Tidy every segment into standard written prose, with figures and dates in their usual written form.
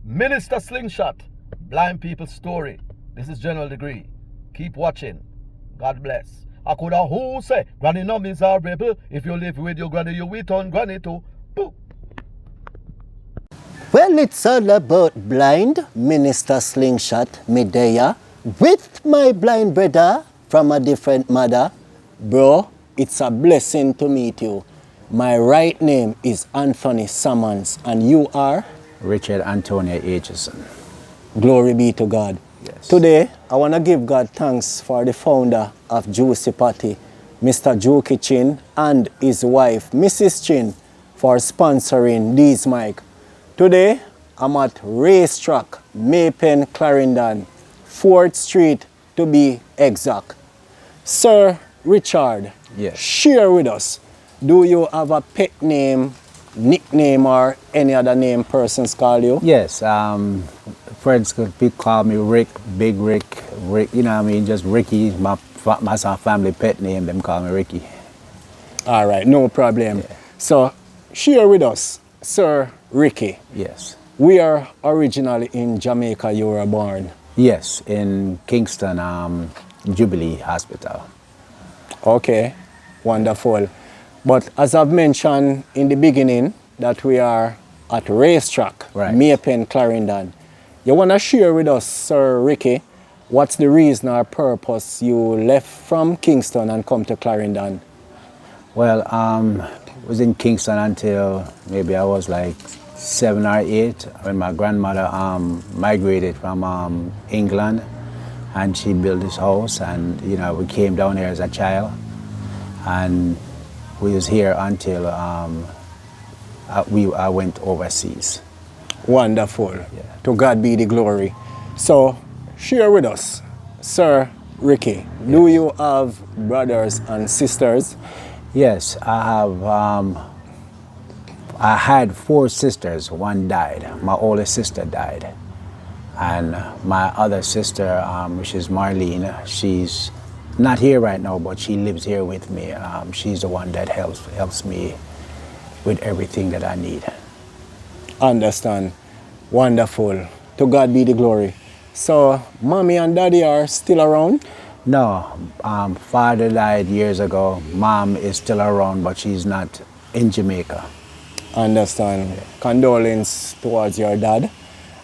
Minister Slingshot, blind people's story. This is General Degree. Keep watching. God bless. I could have who say, Granny no miserable. If you live with your granny, you wait on granny too. Boo. Well, it's all about blind Minister Slingshot Medea with my blind brother from a different mother. Bro, it's a blessing to meet you. My right name is Anthony Sammons, and you are? Richard Antonio Aitchison. Glory be to God. Yes. Today, I want to give God thanks for the founder of Juicy Patty, Mr. Juki Chin, and his wife, Mrs. Chin, for sponsoring these mic. Today, I'm at Racetrack, Maypen, Clarendon, 4th Street to be exact. Sir Richard, Yes. share with us, do you have a pet name, nickname, or any other name persons call you? Yes, friends could call me Rick, Big Rick, you know what I mean, just Ricky. My family pet name, them call me Ricky. All right, no problem. Yeah. So, share with us, Sir Ricky. Yes. We are originally in Jamaica, you were born. Yes, in Kingston, Jubilee Hospital. Okay, wonderful. But as I've mentioned in the beginning, that we are at Racetrack, Right. Maypen, Clarendon. You want to share with us, Sir Ricky, what's the reason or purpose you left from Kingston and come to Clarendon? Well, was in Kingston until maybe I was like 7 or 8 when my grandmother migrated from England, and she built this house, and you know we came down here as a child, and we was here until I went overseas. Wonderful. Yeah. To God be the glory. So, share with us, Sir Ricky, do you have brothers and sisters? Yes, I had 4 sisters. One died. My oldest sister died, and my other sister, which is Marlene, she's not here right now, but she lives here with me. She's the one that helps me with everything that I need. Understand. Wonderful. To God be the glory. So, mommy and daddy are still around? No, father died years ago. Mom is still around, but she's not in Jamaica. Understand. Condolence towards your dad.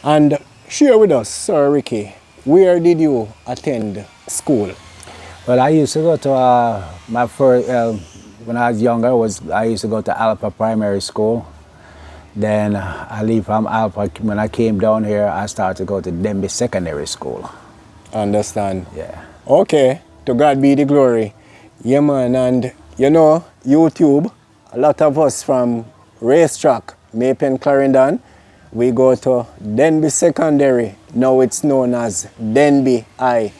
And share with us, Sir Ricky, where did you attend school? Well, I used to go to my first, when I was younger, I used to go to Alpha Primary School. Then I leave from Alpha. When I came down here, I started to go to Denby Secondary School. Understand. Yeah. Okay, to God be the glory. Yeah, man, and you know, YouTube, a lot of us from Racetrack, Maypen, Clarendon, we go to Denby Secondary. Now it's known as Denby High.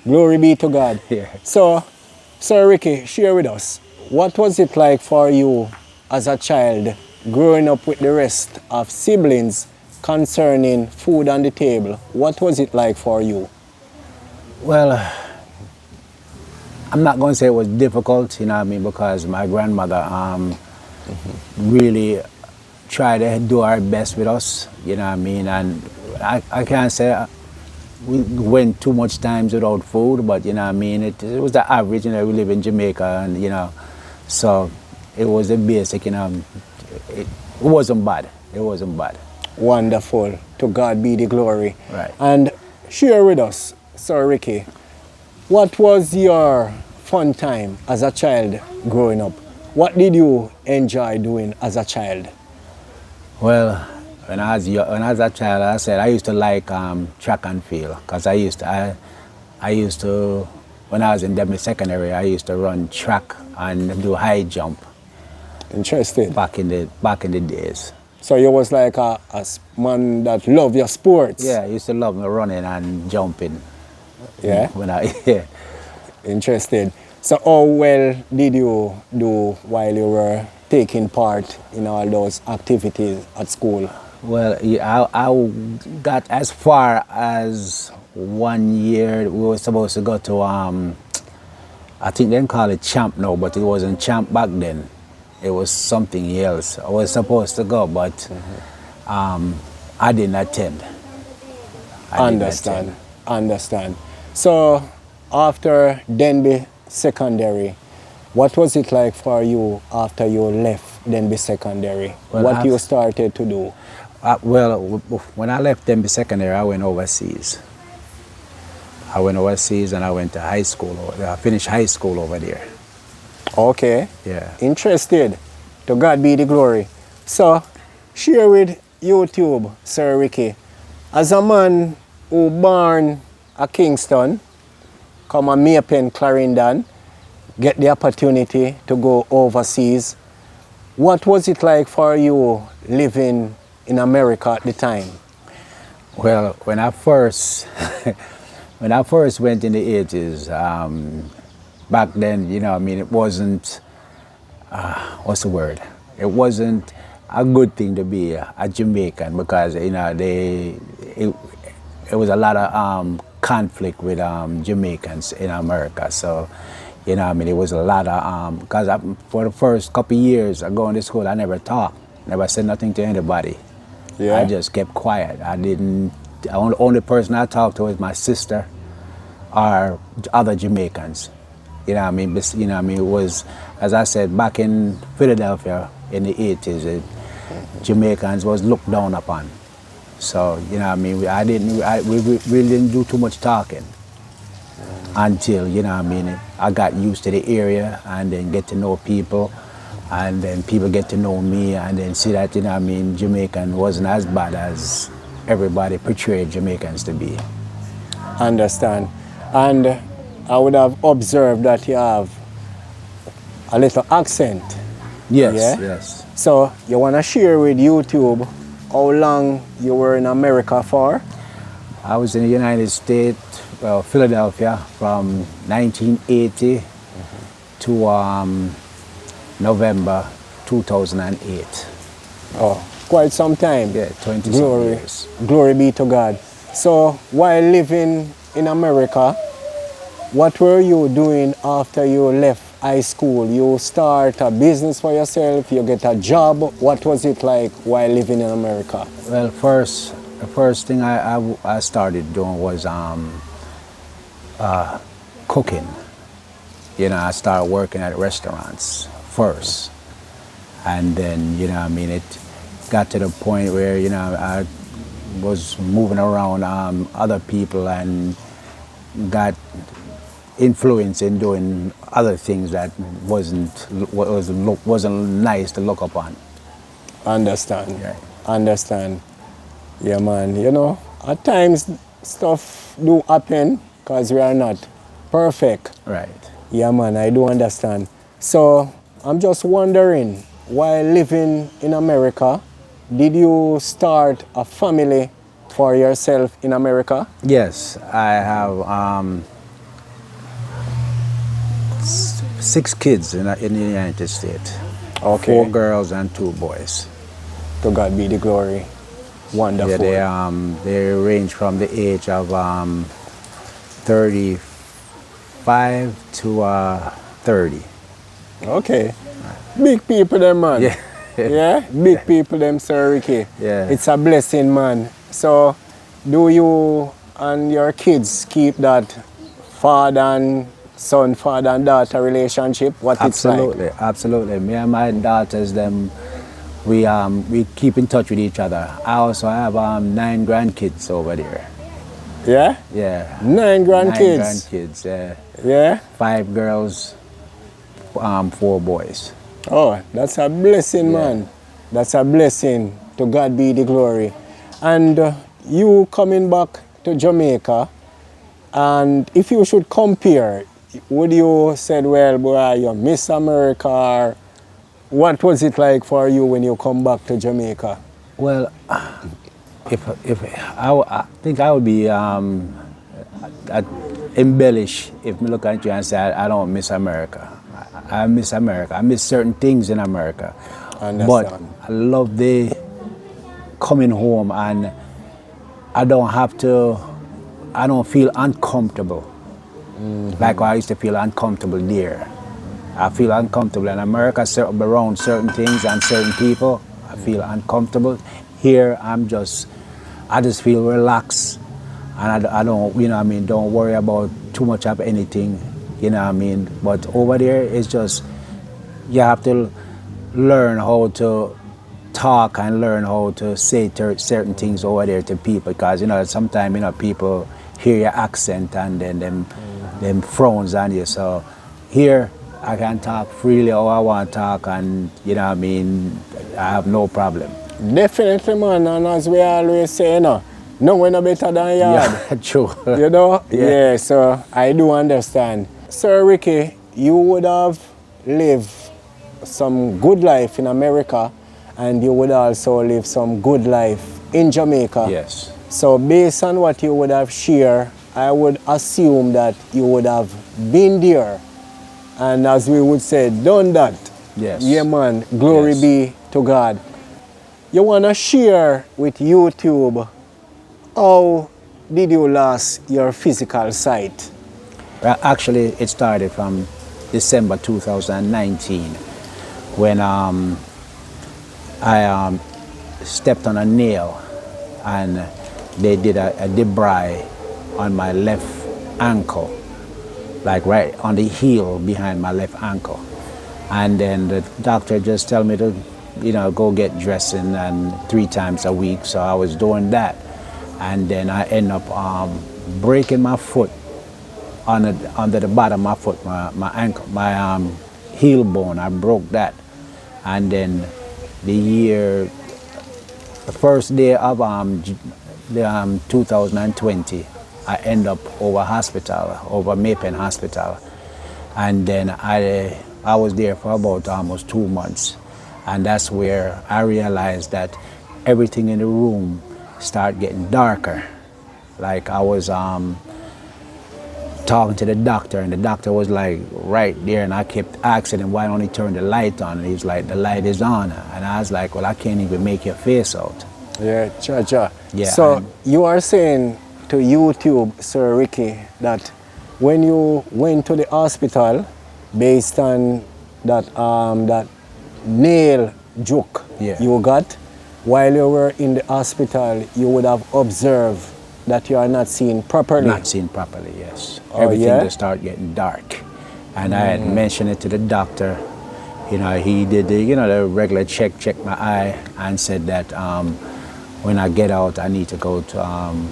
Glory be to God. Yeah. So, Sir Ricky, share with us, what was it like for you as a child growing up with the rest of siblings concerning food on the table? What was it like for you? Well, I'm not going to say it was difficult, you know what I mean, because my grandmother really tried to do her best with us, you know what I mean, and I can't say we went too much times without food, but you know what I mean, it was the average, you know, we live in Jamaica, and you know, so it was the basic, you know, it wasn't bad, it wasn't bad. Wonderful. To God be the glory. Right. And share with us, Sir Ricky, what was your fun time as a child growing up? What did you enjoy doing as a child? Well, when I was a child, I said I used to like track and field, because I used to, when I was in Denby Secondary, I used to run track and do high jump. Interesting. Back in the days. So you was like a man that loved your sports? Yeah, I used to love running and jumping. Yeah? Yeah. Interesting. So how well did you do while you were taking part in all those activities at school? Well, yeah, I got as far as 1 year. We were supposed to go to, I think they call it Champ now, but it wasn't Champ back then. It was something else. I was supposed to go, but I didn't attend. I did that Understand. thing. Understand. So after Denby Secondary, what was it like for you after you left Denby Secondary? Well, What you started to do? When I left Denby Secondary, I went overseas. I went overseas and I went to high school. I finished high school over there. Okay. Yeah. Interested. To God be the glory. So, share with YouTube, Sir Ricky. As a man who born at Kingston, come a Maypen, Clarendon, get the opportunity to go overseas. What was it like for you living in America at the time? Well, when I first when I first went in the 80s, back then, it wasn't what's the word? It wasn't a good thing to be a Jamaican because it was a lot of conflict with Jamaicans in America. So, it was a lot of because for the first couple of years of going to school, I never talked, never said nothing to anybody. Yeah. I just kept quiet. The only person I talked to was my sister or other Jamaicans. It was, as I said, back in Philadelphia in the 80s, Jamaicans was looked down upon. So, we really didn't do too much talking until, I got used to the area and then get to know people and then people get to know me and then see that, Jamaican wasn't as bad as everybody portrayed Jamaicans to be. Understand. And I would have observed that you have a little accent. Yes, Yeah? yes. So you want to share with YouTube how long you were in America for? I was in the United States, Philadelphia, from 1980 to November 2008. Oh, quite some time. Yeah, 20 Glory, years. glory be to God. So while living in America, what were you doing after you left high school? You start a business for yourself, you get a job. What was it like while living in America? Well, the first thing I started doing was cooking. I started working at restaurants first. And then, it got to the point where, I was moving around other people and got influence in doing other things that wasn't nice to look upon. Understand. Right. Understand. Yeah, man. At times stuff do happen because we are not perfect. Right. Yeah, man, I do understand. So I'm just wondering, while living in America, did you start a family for yourself in America? Yes, I have 6 kids in the United States. Okay. 4 girls and 2 boys. To God be the glory. Wonderful. Yeah, they range from the age of 35 to 30. Okay. Big people them, man. Yeah. Yeah? Big people them, Sir Ricky. Yeah. It's a blessing, man. So, do you and your kids keep that father and son, father and daughter relationship? What Absolutely, it's like? absolutely. Me and my daughters, we keep in touch with each other. I also have 9 grandkids over there. Yeah? Yeah. 9 grandkids. 9 grandkids. Yeah. Yeah? 5 girls, 4 boys. Oh, that's a blessing, Yeah. man. That's a blessing. To God be the glory. And you coming back to Jamaica, and if you should compare, would you say, well, boy, you miss America, or what was it like for you when you come back to Jamaica? Well, I think I would be embellish if me look at you and say I don't miss America. I miss America. I miss certain things in America. Understand. But I love the coming home and I don't feel uncomfortable. Like I used to feel uncomfortable there. I feel uncomfortable in America around certain things and certain people. I feel uncomfortable. Here I just feel relaxed And I don't, you know what I mean, don't worry about too much of anything, you know what I mean. But over there, it's just, you have to learn how to talk and learn how to say certain things over there to people, because, you know, sometimes, you know, people hear your accent and then them frowns on you. So here, I can talk freely how I want to talk, and, you know what I mean, I have no problem. Definitely, man. And as we always say, you know, no one better than yard. Yeah, true. You know? Yeah. So I do understand. Sir Ricky, you would have lived some good life in America, and you would also live some good life in Jamaica. Yes. So based on what you would have shared, I would assume that you would have been there. And as we would say, done that. Yes. Yeah, man. Glory Yes. be to God. You want to share with YouTube, how did you lose your physical sight? Well, actually, it started from December 2019 when I stepped on a nail and they did a debris on my left ankle, like right on the heel behind my left ankle. And then the doctor just told me to, you know, go get dressing and 3 times a week. So I was doing that. And then I end up breaking my foot under the bottom of my foot, my ankle, my heel bone. I broke that. And then the first day of 2020, I end up over Maypen Hospital. And then I was there for about almost 2 months. And that's where I realized that everything in the room started getting darker. Like I was talking to the doctor, and the doctor was like right there, and I kept asking him, why don't he turn the light on? And he's like, the light is on. And I was like, well, I can't even make your face out. Yeah, cha. Yeah, So and you are saying to YouTube, Sir Ricky, that when you went to the hospital based on that nail joke Yeah. you got, while you were in the hospital, you would have observed that you are not seeing properly. not seen properly, yes. Oh, Everything yeah? just started getting dark. And I had mentioned it to the doctor. You know, he did the regular check my eye, and said that when I get out, I need to go to an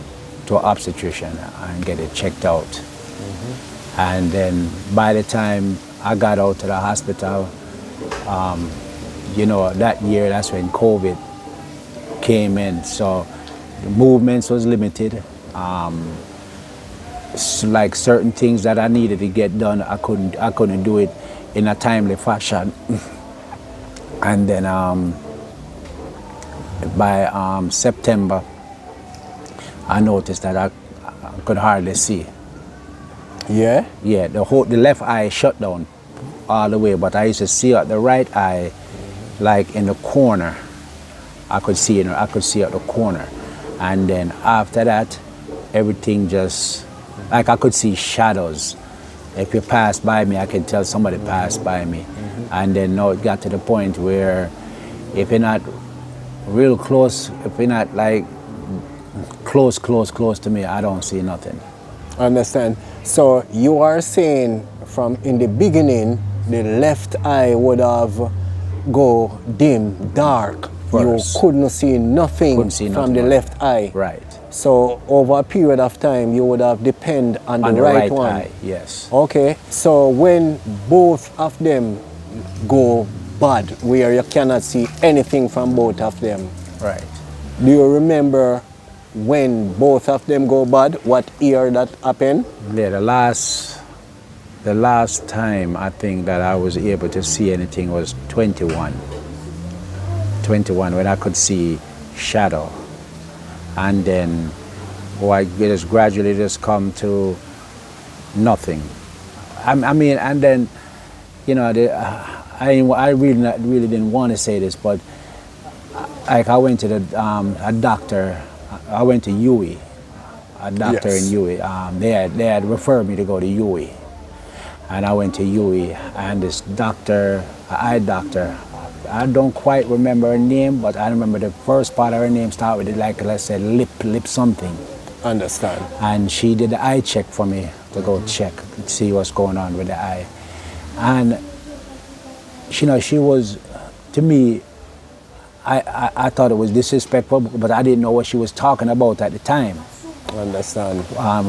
obstetrician and get it checked out. And then by the time I got out to the hospital, you know, that year, that's when COVID came in. So the movements was limited. Like certain things that I needed to get done, I couldn't do it in a timely fashion. And then by September, I noticed that I could hardly see. Yeah? Yeah, the left eye shut down all the way, but I used to see out the right eye, like in the corner. I could see out the corner. And then after that, everything just, like I could see shadows. If you pass by me, I can tell somebody passed by me. And then now it got to the point where if you're not real close, if you're not like close to me, I don't see nothing. Understand. So you are saying from in the beginning, the left eye would have go dim, dark. First. You couldn't see nothing Couldn't see from nothing the but- left eye. Right. So over a period of time, you would have depend on On the the right right one. eye, yes. Okay. So when both of them go bad, where you cannot see anything from both of them, Right. do you remember when both of them go bad? What year that happened? Yeah, the last time I think that I was able to see anything was 21 when I could see shadow. And then I just gradually just come to nothing. I mean, and then, you know, I really didn't want to say this, but like I went to a doctor. I went to UWI, a doctor Yes. in UWI. They had referred me to go to UWI, and I went to UWI, and this doctor, an eye doctor, I don't quite remember her name, but I remember the first part of her name started with, like, let's say, lip something. Understand. And she did the eye check for me to go check and see what's going on with the eye. And she was, to me, I thought it was disrespectful, but I didn't know what she was talking about at the time. Understand.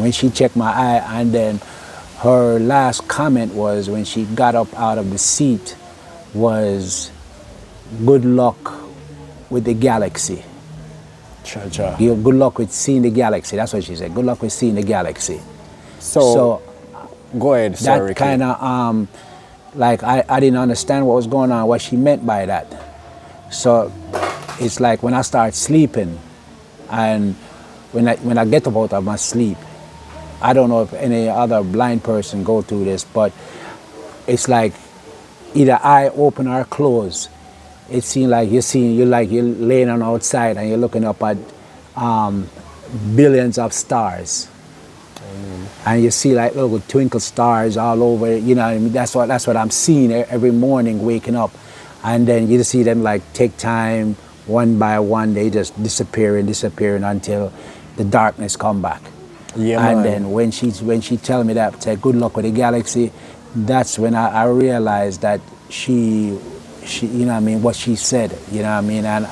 When she checked my eye, and then her last comment was, when she got up out of the seat, was, "Good luck with the galaxy." Cha-cha. Good luck with seeing the galaxy. That's what she said. Good luck with seeing the galaxy. So go ahead, sir. That kind of, like, I didn't understand what was going on, what she meant by that. So it's like when I start sleeping, and when I get up out of my sleep, I don't know if any other blind person go through this, but it's like either eye open or close. It seems like you're laying on outside and you're looking up at billions of stars. And you see like little twinkle stars all over, you know what I mean? That's what I'm seeing every morning waking up. And then you see them like take time, one by one, they just disappearing until the darkness come back. Yeah, and man. then when she tell me that, say good luck with the galaxy, that's when I realized that she you know what I mean, what she said, you know what I mean, and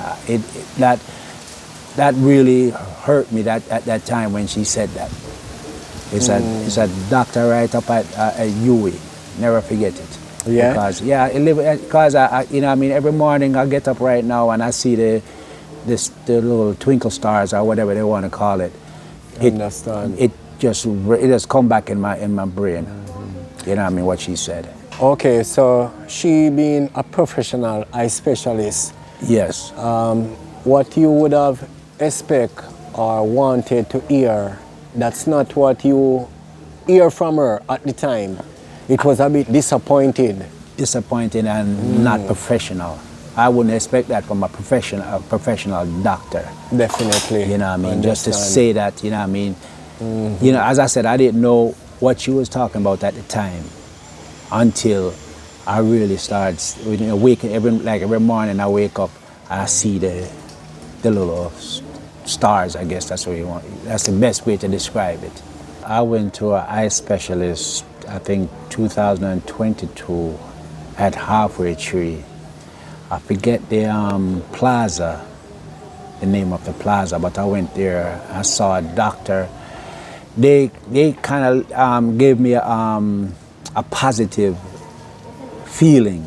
that really hurt me at that time when she said that. It's a doctor right up at UWI. Never forget it. Yeah. Because I you know what I mean, every morning I get up right now and I see the little twinkle stars or whatever they want to call it. Understand. It just come back in my brain. You know what I mean, what she said. Okay, so she being a professional eye specialist, Yes. what you would have expect or wanted to hear, that's not what you hear from her at the time. It was a bit disappointing. Disappointing and not professional. I wouldn't expect that from a professional doctor. Definitely. You know what I mean? Just to Understand. say that, you know what I mean? You know, as I said, I didn't know what she was talking about at the time until I really started, you know, waking every morning I wake up and I see the little stars, I guess that's what you want. That's the best way to describe it. I went to an eye specialist, I think 2022 at Halfway Tree. I forget the plaza, the name of the plaza, but I went there. I saw a doctor. They kind of gave me a positive feeling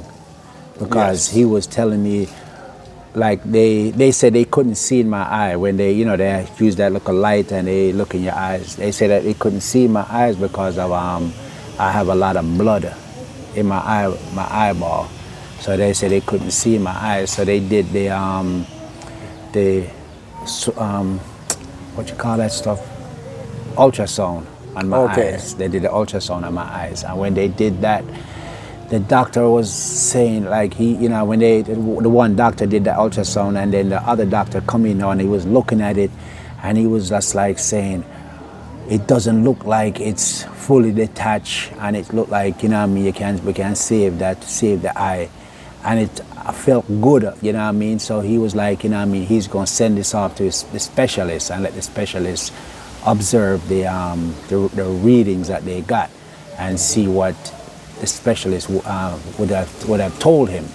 because Yes. he was telling me, like they said they couldn't see in my eye when they use that little light and they look in your eyes. They said that they couldn't see in my eyes because of I have a lot of blood in my eyeball. So they said they couldn't see in my eyes. So they did the what you call that stuff? Ultrasound on my Okay. eyes. They did the ultrasound on my eyes, and when they did that, the doctor was saying, like, when the one doctor did the ultrasound and then the other doctor come in and he was looking at it and he was just like saying, it doesn't look like it's fully detached and it looked like, you know what I mean, we can save the eye. And I felt good, you know what I mean? So he was like, you know what I mean, he's going to send this off to the specialist and let the specialist observe the readings that they got and see what the specialist would have told him,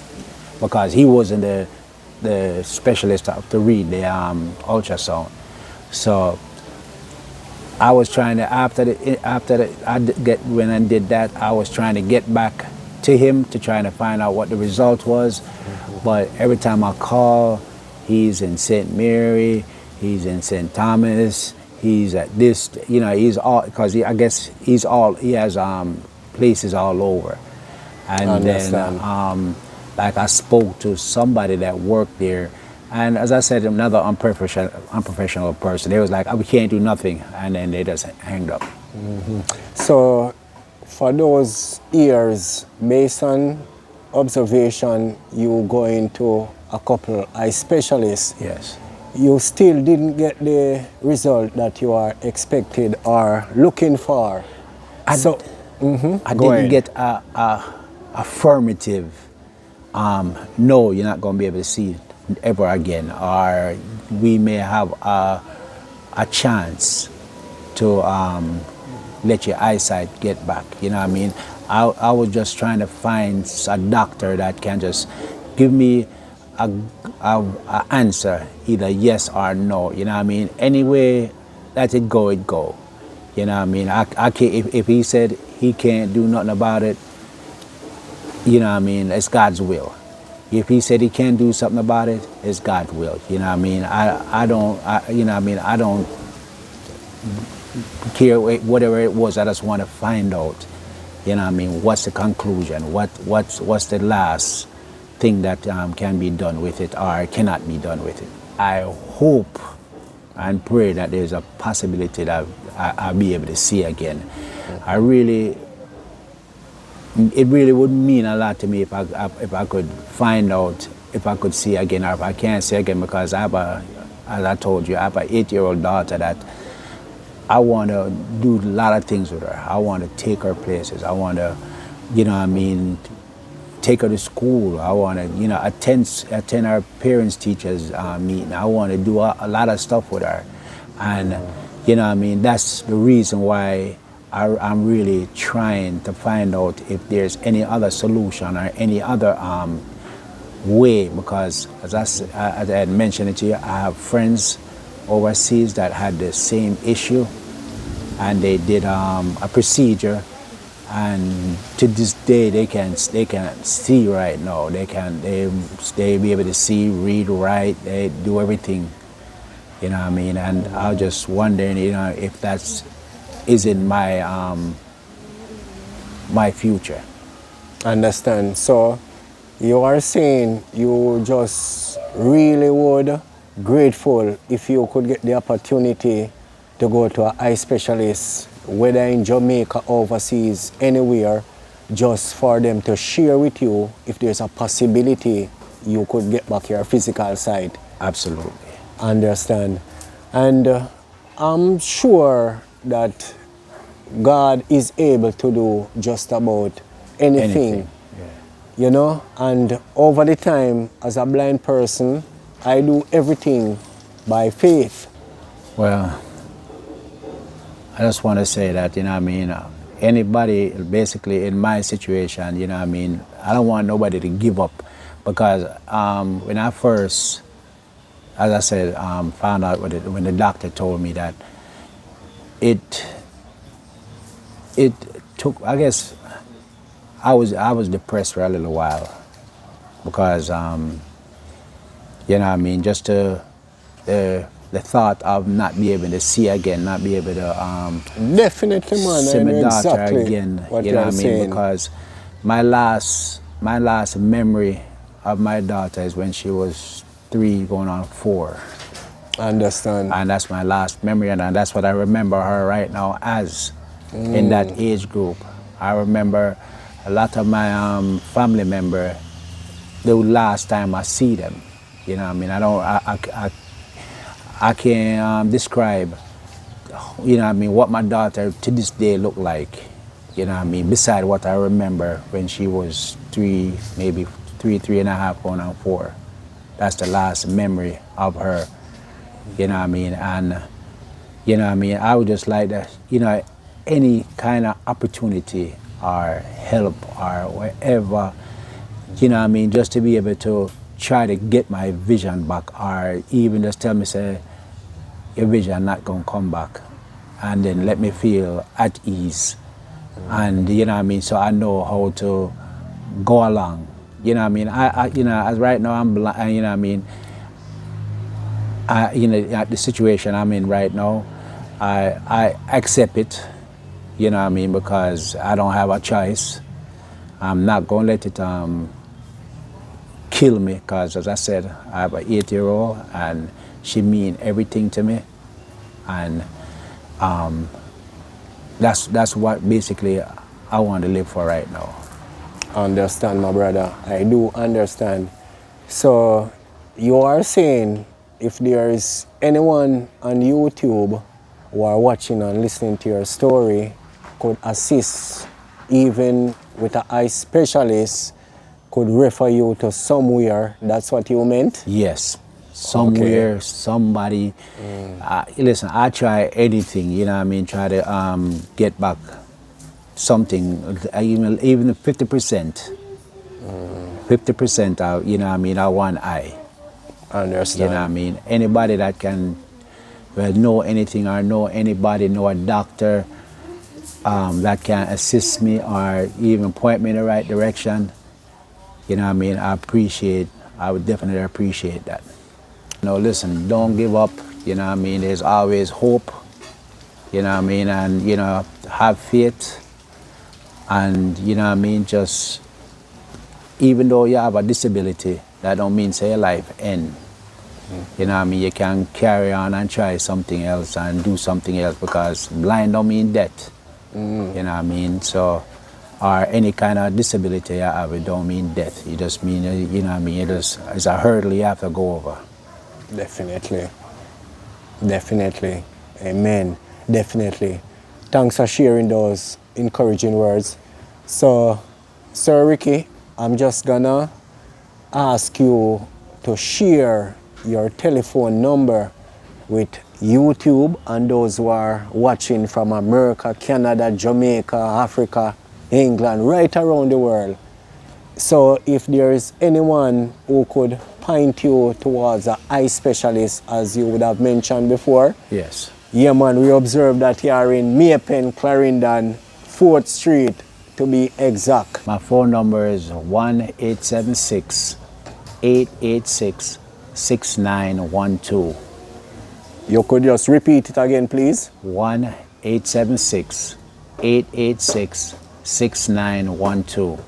because he wasn't the specialist to read the ultrasound. So I was trying to when I did that, I was trying to get back to him to try to find out what the result was. But every time I call, he's in St. Mary, he's in St. Thomas, he's at this, you know, he's all, because I guess he has places all over. And Understand. then, like, I spoke to somebody that worked there, and as I said, another unprofessional person. They was like, we can't do nothing, and then they just hanged up. So for those years, based on observation, you going to a couple eye specialists, Yes. you still didn't get the result that you are expected or looking for. I Go didn't ahead. get a affirmative, no, you're not going to be able to see it ever again, or we may have a chance to let your eyesight get back. You know what I mean? I was just trying to find a doctor that can just give me a answer, either yes or no. You know what I mean? Anyway, let it go, it go. You know what I mean? I can't, if he said he can't do nothing about it, you know what I mean? It's God's will. If he said he can't do something about it, it's God's will. You know what I mean? I don't, you know what I mean? I don't care whatever it was. I just want to find out, you know what I mean? What's the conclusion? What's the last thing that can be done with it or cannot be done with it? I hope and pray that there's a possibility that I'll be able to see again. It really would mean a lot to me if I could find out if I could see again or if I can't see again, because I have as I told you, I have an 8-year-old daughter that I want to do a lot of things with her. I want to take her places. I want to, you know what I mean, take her to school. I want to, you know, attend her parents teachers meeting. I want to do a lot of stuff with her. And, you know what I mean, that's the reason why I'm really trying to find out if there's any other solution or any other way, because as I had mentioned it to you, I have friends overseas that had the same issue, and they did a procedure, and to this day they can see right now. They be able to see, read, write, they do everything. You know what I mean? And I was just wondering, you know, if that's is in my my future. Understand. So you are saying you just really would grateful if you could get the opportunity to go to an eye specialist, whether in Jamaica, overseas, anywhere, just for them to share with you if there's a possibility you could get back your physical sight. Absolutely. Understand. And I'm sure that God is able to do just about anything. Yeah. You know, and over the time, as a blind person, I do everything by faith. Well, I just want to say that, you know what I mean, anybody basically in my situation, you know what I mean, I don't want nobody to give up, because when I first, as I said, found out when the doctor told me that it took, I guess, I was depressed for a little while, because, you know what I mean, just the thought of not being able to see again, not be able to Definitely, man. see I my know daughter exactly again, what you know what I mean, saying. because my last memory of my daughter is when she was 3 going on 4. Understand. And that's my last memory, and that's what I remember her right now as, in that age group. I remember a lot of my family member, the last time I see them. You know what I mean? I can't describe, you know what I mean, what my daughter to this day looked like. You know what I mean? Beside what I remember when she was 3, maybe 3.5 going on 4. That's the last memory of her. You know what I mean? And, you know what I mean, I would just like that, you know, any kind of opportunity or help or whatever, you know what I mean, just to be able to try to get my vision back, or even just tell me, say, your vision not going to come back, and then let me feel at ease. And, you know what I mean, so I know how to go along. You know what I mean? I you know, as right now I'm blind, you know what I mean, you know, the situation I'm in right now, I accept it, you know what I mean, because I don't have a choice. I'm not going to let it kill me, because as I said, I have an 8-year-old and she mean everything to me. And that's what basically I want to live for right now. Understand, my brother. I do understand. So you are saying if there is anyone on YouTube who are watching and listening to your story could assist, even with an eye specialist, could refer you to somewhere, that's what you meant? Yes, somewhere, somebody. Listen, I try anything, you know what I mean, try to get back something, even 50%. 50% out, you know what I mean, out one eye. I understand. You know what I mean? Anybody that can know anything or know anybody, know a doctor that can assist me or even point me in the right direction, you know what I mean, I would definitely appreciate that. Listen, don't give up, you know what I mean, there's always hope, you know what I mean, and, have faith, and, you know what I mean, just, even though you have a disability, that don't mean say your life end. You know what I mean? You can carry on and try something else and do something else, because blind don't mean death. You know what I mean? So, or any kind of disability you have, it don't mean death. It just mean, you know what I mean? It's a hurdle you have to go over. Definitely. Definitely. Amen. Definitely. Thanks for sharing those encouraging words. So, Sir Ricky, I'm just gonna ask you to share your telephone number with YouTube and those who are watching from America, Canada, Jamaica, Africa, England, right around the world. So if there is anyone who could point you towards an eye specialist, as you would have mentioned before. Yes. Yeah, man, we observed that you are in Maypen, Clarendon, 4th Street, to be exact. My phone number is 1-876-886-6912. You could just repeat it again, please. 1-876-886-6912.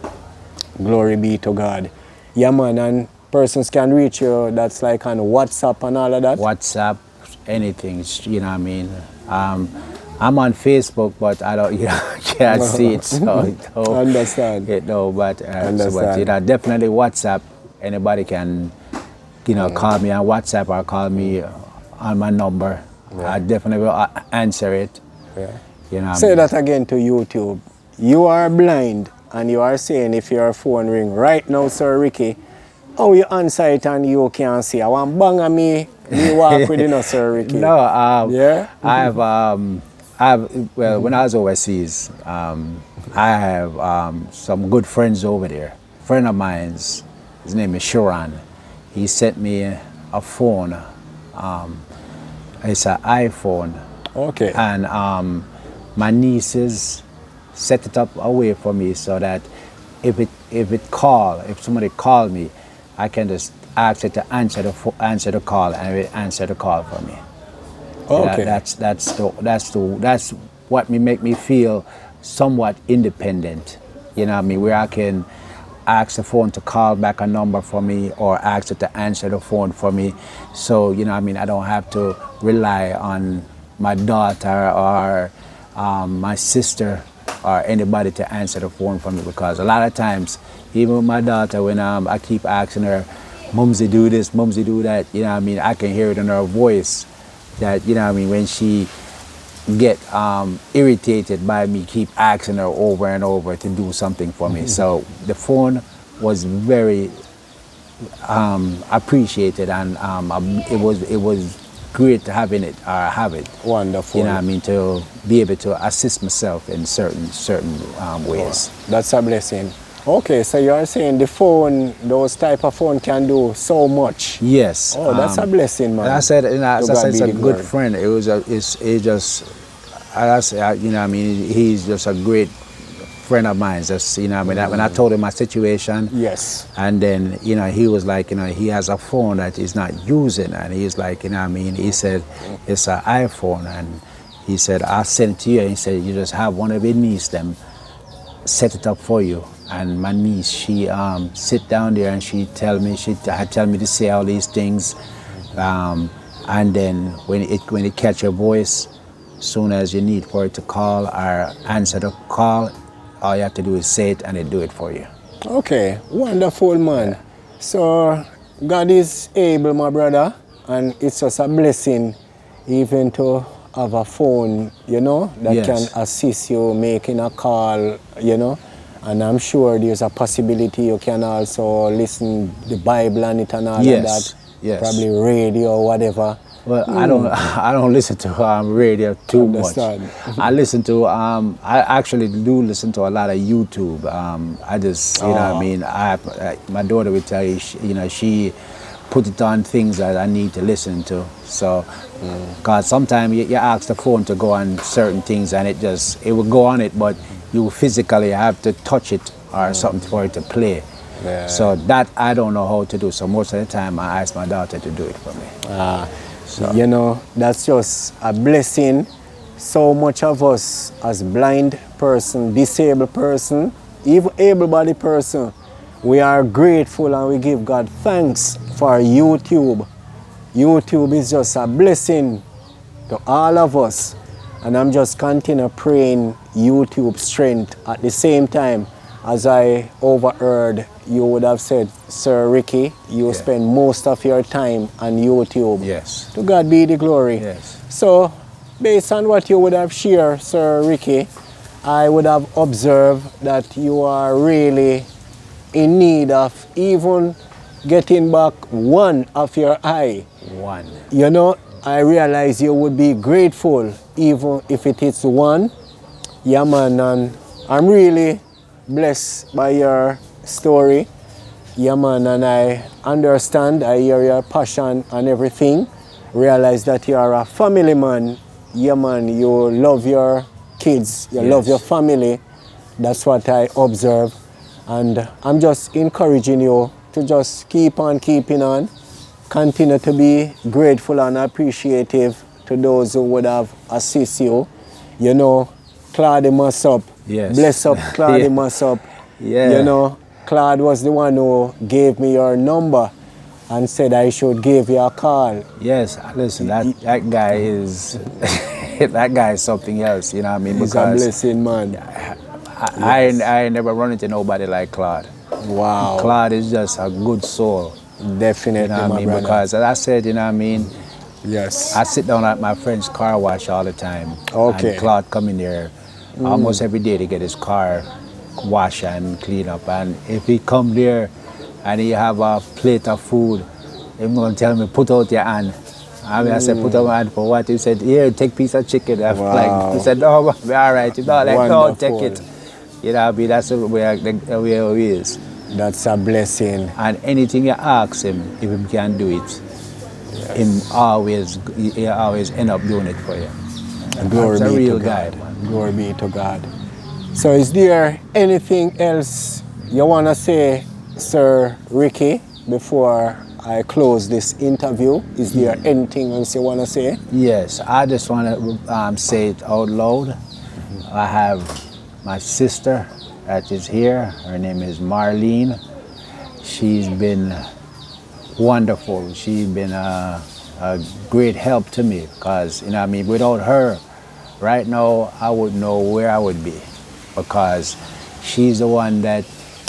Glory be to God. Yeah, man, and persons can reach you, that's like on WhatsApp and all of that? WhatsApp, anything, you know what I mean? I'm on Facebook, but I don't, can't see it, so Understand. but Understand. definitely WhatsApp. Anybody can, call me on WhatsApp or call me on my number. I definitely will answer it. Yeah. You know. Say that again to YouTube. You are blind, and you are saying if your phone ring right now, Sir Ricky, how you answer it and you can't see? I want bang on me walk with you, Sir Ricky. No, yeah. When I was overseas, I have some good friends over there. A friend of mine's, his name is Sharon. He sent me a phone. It's an iPhone. Okay. And my nieces set it up away for me so that if somebody called me, I can just ask it to answer the call, and it will answer the call for me. Okay. That's what make me feel somewhat independent. You know what I mean? Where I can ask the phone to call back a number for me, or ask it to answer the phone for me. So, you know what I mean, I don't have to rely on my daughter or my sister or anybody to answer the phone for me, because a lot of times, even with my daughter, when I keep asking her, Mumsy do this, Mumsy do that, you know what I mean, I can hear it in her voice that, you know what I mean, when she get irritated by me keep asking her over and over to do something for me. So the phone was very appreciated, and it was great to have it. Wonderful. You know what I mean, to be able to assist myself in certain ways. Oh, that's a blessing. Okay, so you are saying the phone, those type of phone can do so much. Yes. Oh, that's a blessing, man. I said, as I said, it's a good glory. friend. It's just, you know, I mean, he's just a great friend of mine. Just, you know, I mean, when I told him my situation, yes, and then, you know, he was like, you know, he has a phone that he's not using, and he's like, you know, I mean, he said it's an iPhone, and he said I'll send it to you. He said you just have one of your niece them set it up for you. And my niece, she sit down there and she tell me to say all these things, and then when it catch your voice, soon as you need for it to call or answer the call, all you have to do is say it and it do it for you. Okay, wonderful, man. Yeah. So God is able, my brother, and it's just a blessing even to have a phone, you know, that yes. can assist you making a call, you know. And I'm sure there's a possibility you can also listen the Bible and it and all yes. of that. Yes. Probably radio or whatever. Well, I don't listen to radio too Understand. much. I listen to I actually do listen to a lot of YouTube. I just you know what I mean. My daughter would tell you she put it on things that I need to listen to. So, cause sometimes you ask the phone to go on certain things and it will go on it, but you physically have to touch it or something for it to play. Yeah. So that I don't know how to do. So most of the time I ask my daughter to do it for me. So. You know, that's just a blessing. So much of us as blind person, disabled person, even able-bodied person, we are grateful and we give God thanks for YouTube. YouTube is just a blessing to all of us. And I'm just continue praying YouTube strength. At the same time, as I overheard, you would have said, Sir Ricky, you spend most of your time on YouTube. Yes. To God be the glory. Yes. So, based on what you would have shared, Sir Ricky, I would have observed that you are really in need of even getting back one of your eye. One. You know, I realize you would be grateful even if it is one. Yeah, man, and I'm really blessed by your story. Yeah, man, and I understand, I hear your passion and everything. Realize that you are a family man. Yeah, man, you love your kids, you love your family. That's what I observe. And I'm just encouraging you to just keep on keeping on. Continue to be grateful and appreciative to those who would have assist you. You know, Claude must up. Yes. Bless up Claude must up. Yeah. You know, Claude was the one who gave me your number and said I should give you a call. Yes, listen, that guy is that guy is something else, you know what I mean? He's a blessing, man. I never run into nobody like Claude. Wow. Claude is just a good soul. Definitely, you know what I mean? brother. Because as I said, you know what I mean? Yes. I sit down at my friend's car wash all the time. Okay. And Claude come in there almost every day to get his car wash and clean up. And if he come there and he have a plate of food, he's gonna tell me, put out your hand. I said, put out my hand for what? He said, here, take piece of chicken. I'm like, he said, no, all right. He's not like, no, take it. You know what I mean? That's the way he is. That's a blessing. And anything you ask him, if he can do it, he always end up doing it for you. Glory That's a be real to guy. God. Glory be to God. So is there anything else you want to say, Sir Ricky, before I close this interview? Is there anything else you want to say? Yes, I just want to say it out loud. I have my sister that is here. Her name is Marlene. She's been wonderful. She's been a great help to me because, you know what I mean, without her, right now, I wouldn't know where I would be because she's the one that,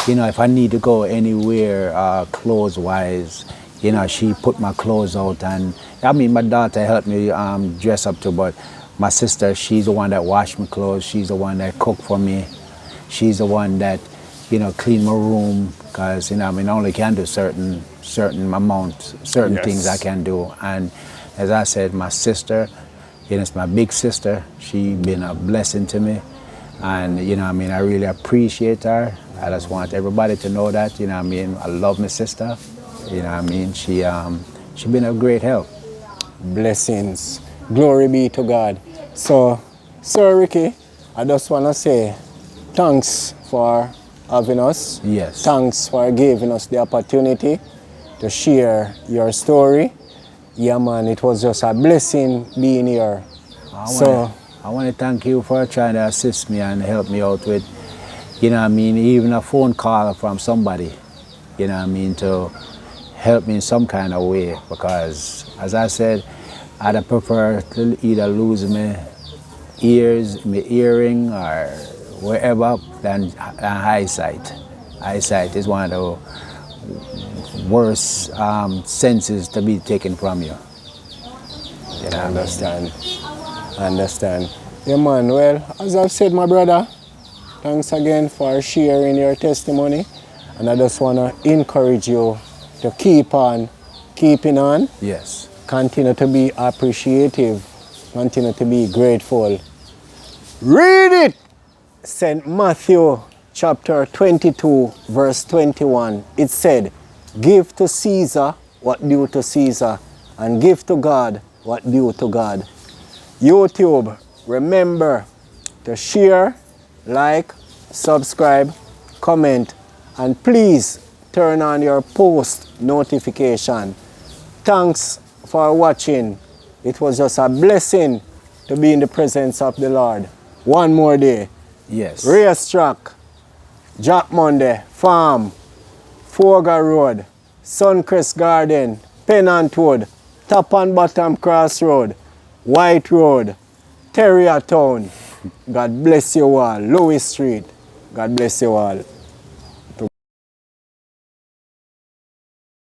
you know, if I need to go anywhere clothes-wise, you know, she put my clothes out. And I mean, my daughter helped me dress up too, but my sister, she's the one that washed my clothes. She's the one that cooked for me. She's the one that, you know, cleaned my room because, you know, I mean, I only can do certain amounts, certain things I can do. And as I said, my sister, you know, it's my big sister. She's been a blessing to me. And, you know, I mean, I really appreciate her. I just want everybody to know that, you know, I mean, I love my sister. You know, I mean, she been a great help. Blessings. Glory be to God. So, Sir Ricky, I just want to say thanks for having us. Yes. Thanks for giving us the opportunity to share your story. Yeah, man, it was just a blessing being here. I want to thank you for trying to assist me and help me out with, you know what I mean, even a phone call from somebody, you know what I mean, to help me in some kind of way. Because, as I said, I'd prefer to either lose my ears, my hearing, or wherever than eyesight. Eyesight is one of the worst senses to be taken from you. You know, I understand. Yeah, man, well, as I've said, my brother, thanks again for sharing your testimony. And I just want to encourage you to keep on keeping on. Yes. Continue to be appreciative. Continue to be grateful. Read it! St. Matthew chapter 22, verse 21. It said, give to Caesar what due to Caesar, and give to God what due to God. YouTube, remember to share, like, subscribe, comment, and please turn on your post notification. Thanks for watching. It was just a blessing to be in the presence of the Lord. One more day. Yes. Racetrack, Jack Monday, Farm, Fogar Road, Suncrest Garden, Pennant Wood, Top and Bottom Crossroad, White Road, Terrier Town. God bless you all. Louis Street. God bless you all.